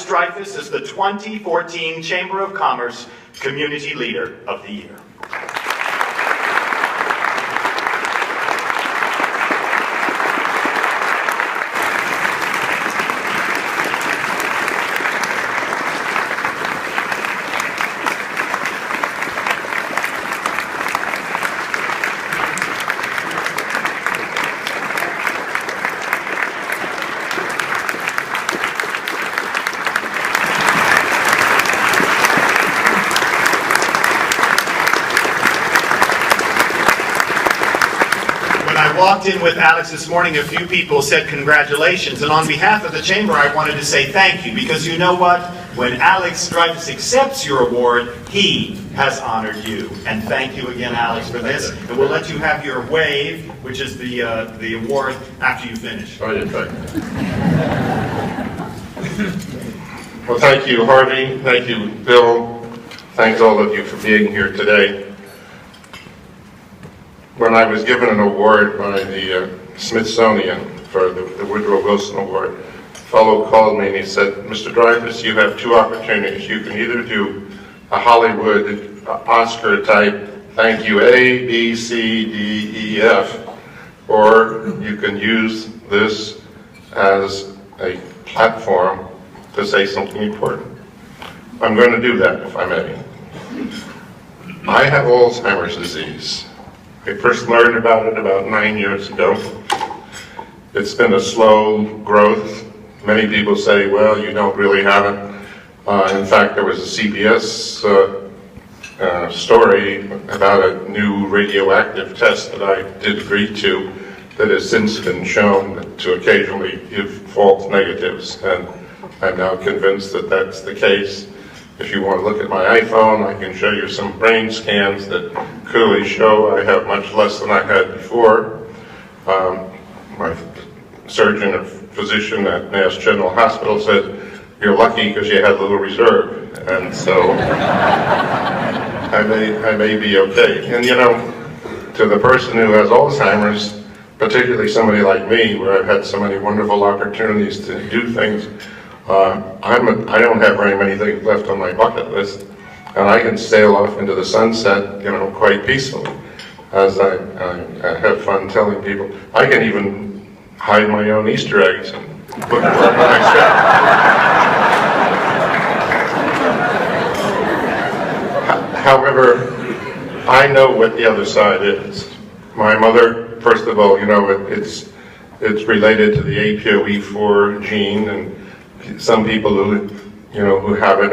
Dreyfoos is the 2014 Chamber of Commerce Community Leader of the Year. Walked in with Alex this morning, a few people said congratulations, and on behalf of the Chamber I wanted to say thank you, because you know what? When Alex Dreyfoos accepts your award, he has honored you. And thank you again, Alex, for this. And we'll let you have your wave, which is the award, after you finish. Oh, yeah, thank you. Well, thank you, Harvey. Thank you, Bill. Thanks all of you for being here today. When I was given an award by the Smithsonian for the Woodrow Wilson Award, a fellow called me and he said, Mr. Dreyfoos, you have two opportunities. You can either do a Hollywood Oscar type, thank you, A, B, C, D, E, F, or you can use this as a platform to say something important. I'm going to do that, if I may. I have Alzheimer's disease. I first learned about it about 9 years ago. It's been a slow growth. Many people say, well, you don't really have it. In fact, there was a CBS story about a new radioactive test that I did agree to that has since been shown to occasionally give false negatives. And I'm now convinced that that's the case. If you want to look at my iPhone, I can show you some brain scans that clearly show I have much less than I had before. My surgeon or physician at Mass General Hospital said, you're lucky because you had a little reserve. And so I may be okay. And you know, to the person who has Alzheimer's, particularly somebody like me, where I've had so many wonderful opportunities to do things, I don't have very many things left on my bucket list, and I can sail off into the sunset, you know, quite peacefully, as I have fun telling people. I can even hide my own Easter eggs and look for the next step. However, I know what the other side is. My mother, first of all, you know, it's related to the APOE4 gene, and some people who, you know, who have it,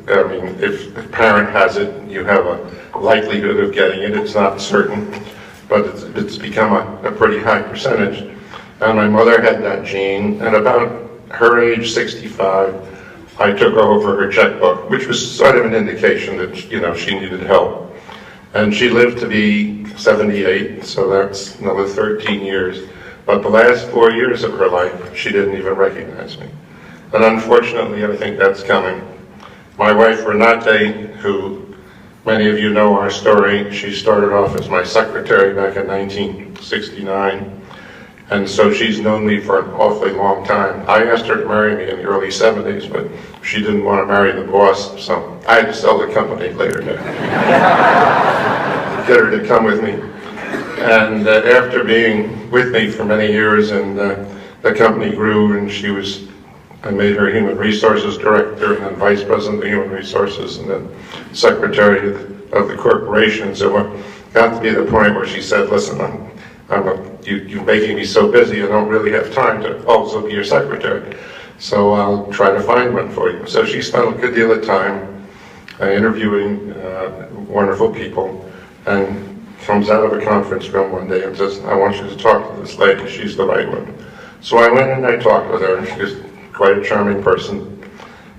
I mean, if a parent has it, you have a likelihood of getting it. It's not certain, but it's become a pretty high percentage. And my mother had that gene, and about her age 65, I took over her checkbook, which was sort of an indication that, you know, she needed help. And she lived to be 78, so that's another 13 years. But the last 4 years of her life, she didn't even recognize me. And unfortunately, I think that's coming. My wife, Renate, who many of you know our story, she started off as my secretary back in 1969. And so she's known me for an awfully long time. I asked her to marry me in the early 70s, but she didn't want to marry the boss, so I had to sell the company later to get her to come with me. And after being with me for many years, and the company grew, and I made her Human Resources Director, and then Vice President of Human Resources, and then Secretary of the corporation. So it got to be the point where she said, listen, you're making me so busy, I don't really have time to also be your secretary. So I'll try to find one for you. So she spent a good deal of time interviewing wonderful people, and comes out of a conference room one day and says, I want you to talk to this lady, she's the right one. So I went and I talked with her, and she was quite a charming person.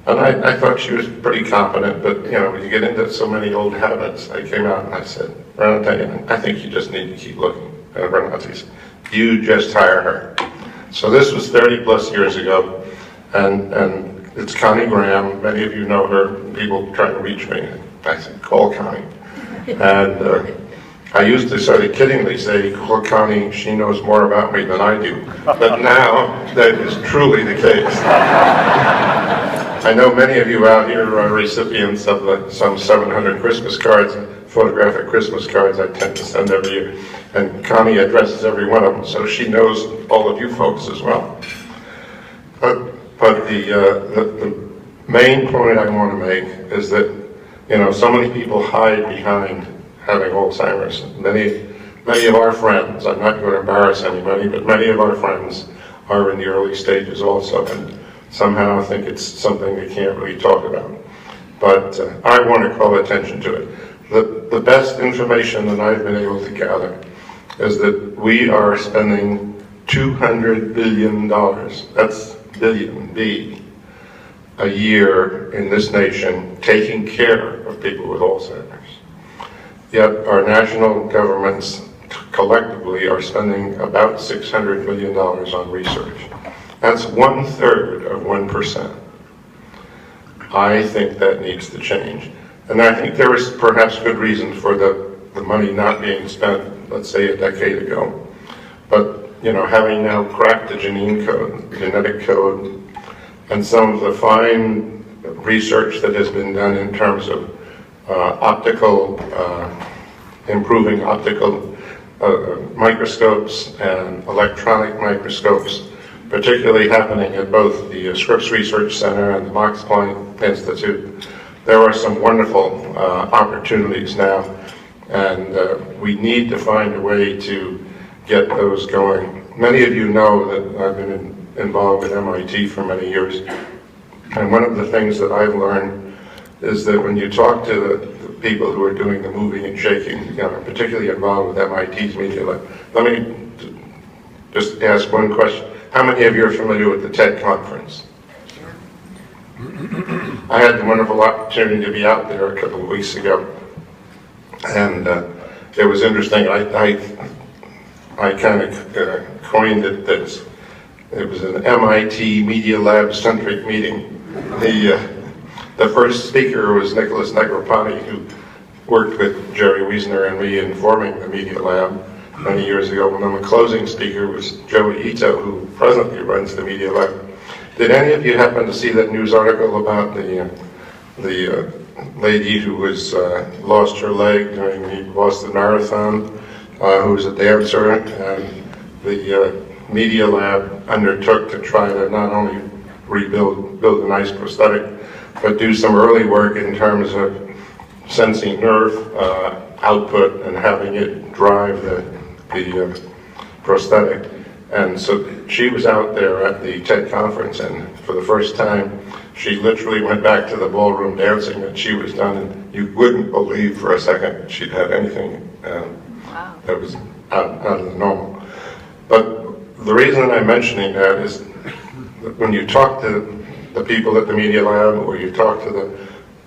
And I thought she was pretty competent, but you know, when you get into so many old habits, I came out and I said, Renate, I think you just need to keep looking. And Renate said, you just hire her. So this was 30 plus years ago, and it's Connie Graham. Many of you know her. People try to reach me. I said, call Connie. And I used to sort of kiddingly say, call Connie, she knows more about me than I do. But now, that is truly the case. I know many of you out here are recipients of some 700 Christmas cards, photographic Christmas cards I tend to send every year. And Connie addresses every one of them, so she knows all of you folks as well. But the main point I want to make is that, you know, so many people hide behind having Alzheimer's. Many of our friends, I'm not going to embarrass anybody, but many of our friends are in the early stages also, and somehow I think it's something they can't really talk about. But I want to call attention to it. The best information that I've been able to gather is that we are spending $200 billion, that's billion, B, a year in this nation taking care of people with Alzheimer's. Yet our national governments collectively are spending about $600 million on research. That's 1/3 of 1%. I think that needs to change. And I think there is perhaps good reason for the money not being spent, let's say, a decade ago. But, you know, having now cracked the genetic code, and some of the fine research that has been done in terms of improving optical microscopes and electronic microscopes, particularly happening at both the Scripps Research Center and the Max Planck Institute. There are some wonderful opportunities now, and we need to find a way to get those going. Many of you know that I've been involved with MIT for many years, and one of the things that I've learned is that when you talk to the people who are doing the moving and shaking, you know, particularly involved with MIT's Media Lab, let me just ask one question. How many of you are familiar with the TED conference? I had the wonderful opportunity to be out there a couple of weeks ago, and it was interesting. I kind of coined it this. It was an MIT Media Lab centric meeting. The first speaker was Nicholas Negroponte, who worked with Jerry Wiesner and me in forming the Media Lab many years ago. And then the closing speaker was Joey Ito, who presently runs the Media Lab. Did any of you happen to see that news article about the lady who was lost her leg during the Boston Marathon, who was a dancer, and the Media Lab undertook to try to not only build a nice prosthetic, but do some early work in terms of sensing nerve output and having it drive the prosthetic. And so she was out there at the TED conference, and for the first time, she literally went back to the ballroom dancing that she was done, and you wouldn't believe for a second that she'd had anything that was out of the normal. But the reason I'm mentioning that is that when you talk to the people at the Media Lab, or you talk to the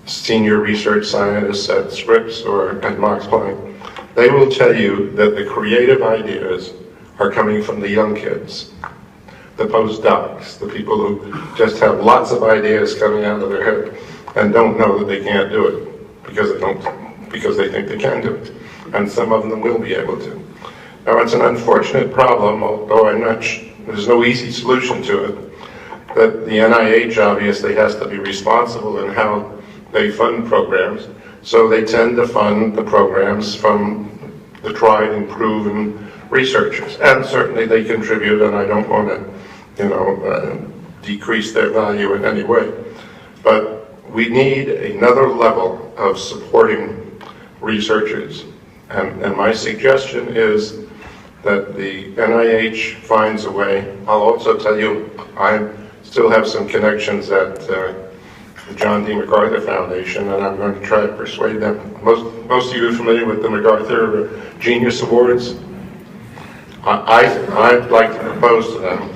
senior research scientists at Scripps or at Max Planck, they will tell you that the creative ideas are coming from the young kids, the postdocs, the people who just have lots of ideas coming out of their head and don't know that they can't do it because they think they can do it. And some of them will be able to. Now, it's an unfortunate problem, although there's no easy solution to it, that the NIH obviously has to be responsible in how they fund programs, so they tend to fund the programs from the tried and proven researchers, and certainly they contribute, and I don't want to, decrease their value in any way. But we need another level of supporting researchers, and my suggestion is that the NIH finds a way. I'll also tell you, I still have some connections at the John D. MacArthur Foundation, and I'm going to try to persuade them. Most of you are familiar with the MacArthur Genius Awards. I'd like to propose to them,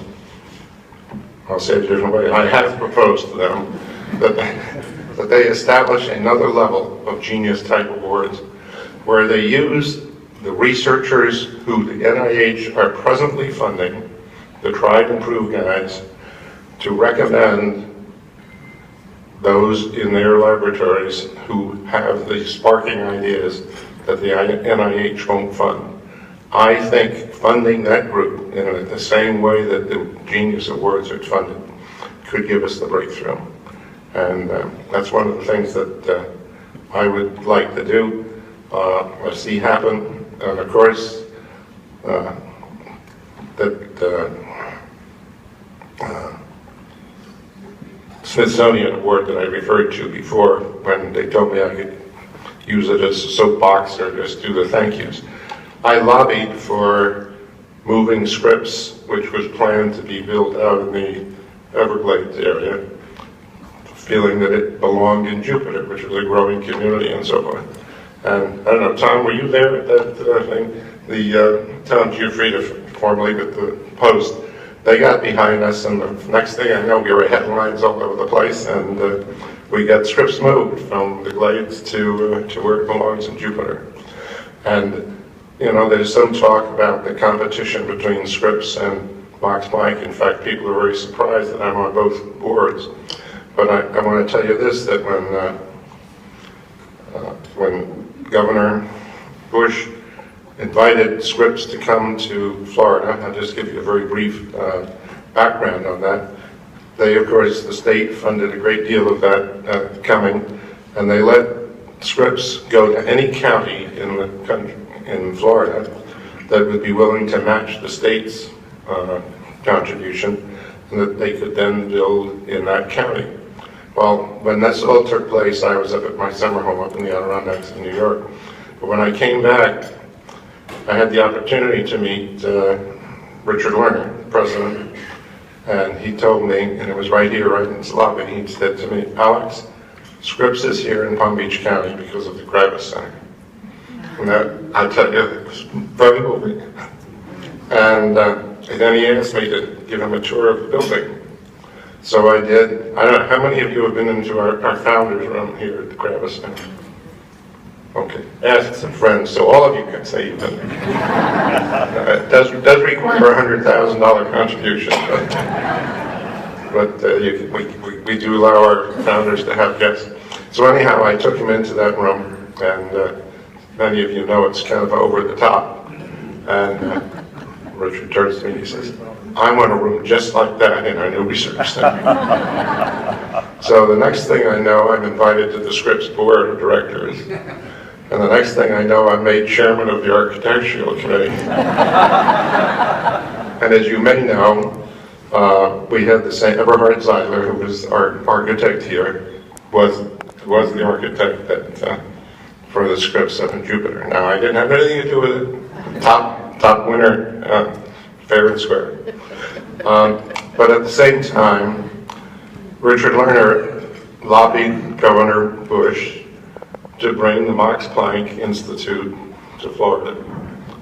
I'll say it a different way, I have proposed to them that they establish another level of genius type awards where they use the researchers who the NIH are presently funding, the tried and true guys, to recommend those in their laboratories who have the sparking ideas that the NIH won't fund. I think funding that group in the same way that the Genius Awards are funded could give us the breakthrough. And that's one of the things that I would like to do, or see happen. And of course, Smithsonian award that I referred to before, when they told me I could use it as a soapbox or just do the thank yous. I lobbied for moving Scripps, which was planned to be built out in the Everglades area, feeling that it belonged in Jupiter, which was a growing community and so forth. And I don't know, Tom, were you there at that thing? The Tom Giuffrida, formerly with the Post, they got behind us, and the next thing I know, we were headlines all over the place, and we got Scripps moved from the Glades to where it belongs in Jupiter. And you know, there's some talk about the competition between Scripps and Max Planck. In fact, people are very surprised that I'm on both boards. But I want to tell you this, that when Governor Bush invited Scripps to come to Florida, I'll just give you a very brief background on that. They, of course, the state funded a great deal of that coming, and they let Scripps go to any county in the country, in Florida, that would be willing to match the state's contribution, and that they could then build in that county. Well, when this all took place, I was up at my summer home up in the Adirondacks in New York. But when I came back, I had the opportunity to meet Richard Lerner, the president, and he told me, and it was right here, right in his lobby, he said to me, Alex, Scripps is here in Palm Beach County because of the Gravis Center. And that, I tell you, it was very moving. And then he asked me to give him a tour of the building. So I did. I don't know, how many of you have been into our founder's room here at the Gravis Center? Okay, ask some friends, so all of you can say you've been there. It does require a $100,000 contribution, but we do allow our founders to have guests. So anyhow, I took him into that room, and many of you know it's kind of over the top. And Richard turns to me and he says, I want a room just like that in our new research center. So the next thing I know, I'm invited to the Scripps board of directors. And the next thing I know, I'm made chairman of the architectural committee. And as you may know, we had the same, Eberhard Zeidler, who was our architect here, was the architect that, for the Scripps up in Jupiter. Now, I didn't have anything to do with it. Top winner, fair and square. But at the same time, Richard Lerner lobbied Governor Bush to bring the Max Planck Institute to Florida,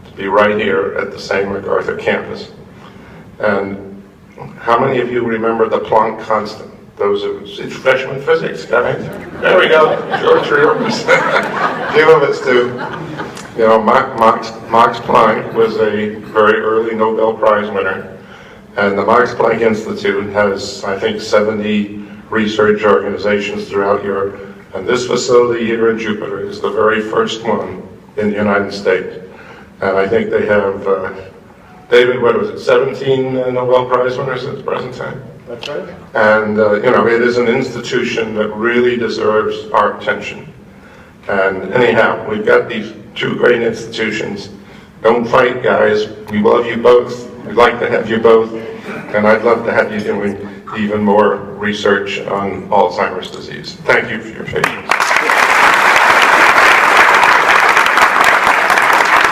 to be right here at the same MacArthur campus. And how many of you remember the Planck constant? Those of us, it's freshman physics, right? There we go, George, three of us. Few of us do. You know, Max Planck was a very early Nobel Prize winner, and the Max Planck Institute has, I think, 70 research organizations throughout Europe, and this facility here in Jupiter is the very first one in the United States. And I think they have, David, what was it, 17 Nobel Prize winners at the present time? That's right. And, you know, it is an institution that really deserves our attention. And anyhow, we've got these two great institutions. Don't fight, guys. We love you both. We'd like to have you both. And I'd love to have you doing even more research on Alzheimer's disease. Thank you for your patience.